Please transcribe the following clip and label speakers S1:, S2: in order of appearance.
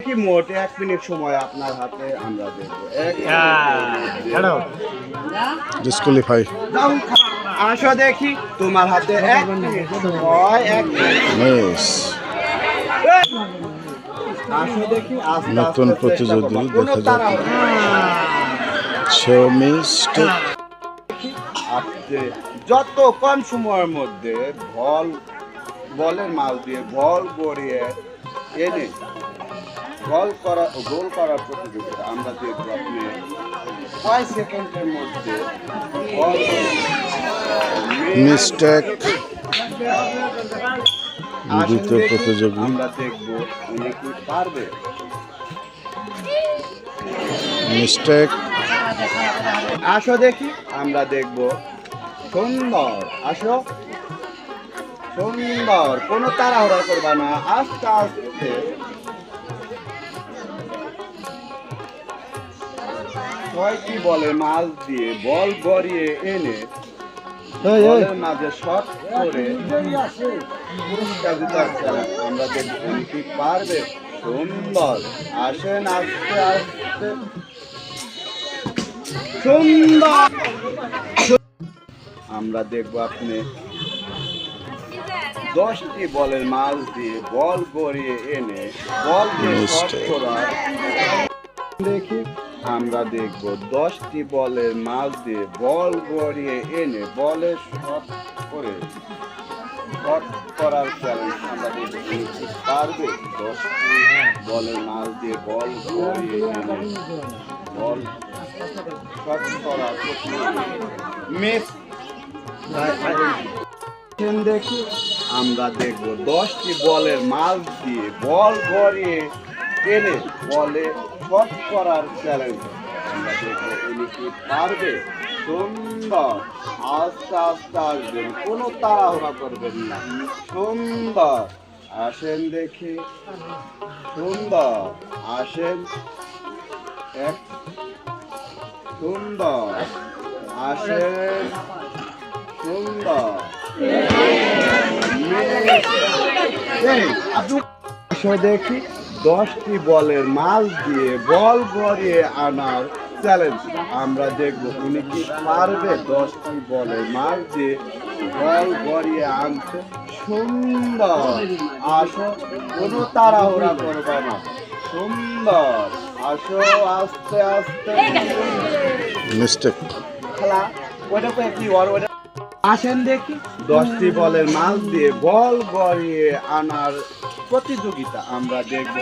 S1: কি মোট 1 মিনিট সময় আপনার হাতে, আমরা দেখবো
S2: ডিসকোয়ালিফাই।
S1: আসো দেখি তোমার হাতে 1 মিনিট সময়। 1 মিনিট আসো দেখি।
S2: নতুন প্রতিযোগী দেখা যাক। মিস্টেক।
S1: আপনি যত কম সময়ের মধ্যে বলের মাল দিয়ে বল গড়িয়ে এনে গোল করার প্রতিযোগিতা আমরা দেখবো। আপনি কয় সেকেন্ডের মধ্যে বল
S2: মিস্টেক। দ্বিতীয় প্রতিযোগী
S1: আমরা দেখবো উনি কি পারবে।
S2: মিস্টেক।
S1: আসো দেখি, আমরা দেখবো। সুন্দর, আসো। সুন্দর, কোনো তাড়াহুড়া করবা না, আস্তে আস্তে। কয়টি বলে মাছ দিয়ে বল গড়িয়ে এনে বলের মাঝে শট করে পুরস্কার দিতে আসছে। আমরা দেখবো কি পারবে। সুন্দর, আসেন আস্তে আস্তে। সুন্দর, আমরা দেখবো আপনি 10টি বলের মাছ দিয়ে বল গড়িয়ে এনে বল দিয়ে শট করার। দেখি, আমরা দেখবো 10টি বলের মাছ দিয়ে বল গড়িয়ে এনে বলে শট করে শট করার চ্যালেঞ্জ। আমরা দেখবো কি পারবে। 10টি বলের মাছ দিয়ে বল গড়িয়ে এনে বল শট করার মিস। দেখি, আমরা দেখবো 10টি বলের মাছ দিয়ে বল গড়িয়ে এনে বলে শট করার চ্যালেঞ্জ। আমরা দেখবো উনি কি পারবে। সুন্দর, আস্তে আস্তে আসবেন, কোনো তাড়াহুড়া করবেন না। সুন্দর, আসেন দেখি। সুন্দর, আসেন। এক সুন্দর, আসেন। সুন্দর, দেখি 10টি বলের মাছ দিয়ে বল গড়িয়ে আনার চ্যালেঞ্জ। আমরা দেখবো উনি কি পারবে 10টি বলের মাছ দিয়ে বল গড়িয়ে আনতে। সুন্দর, আসো, কোনো তাড়াহুড়া করবে না। সুন্দর, আসো, আস্তে আস্তে।
S2: মিস্টেক।
S1: খেলা ওটা কি ওটা। আসেন দেখি 10টি বলের মাছ দিয়ে বল গড়িয়ে আনার প্রতিযোগিতা আমরা দেখবো।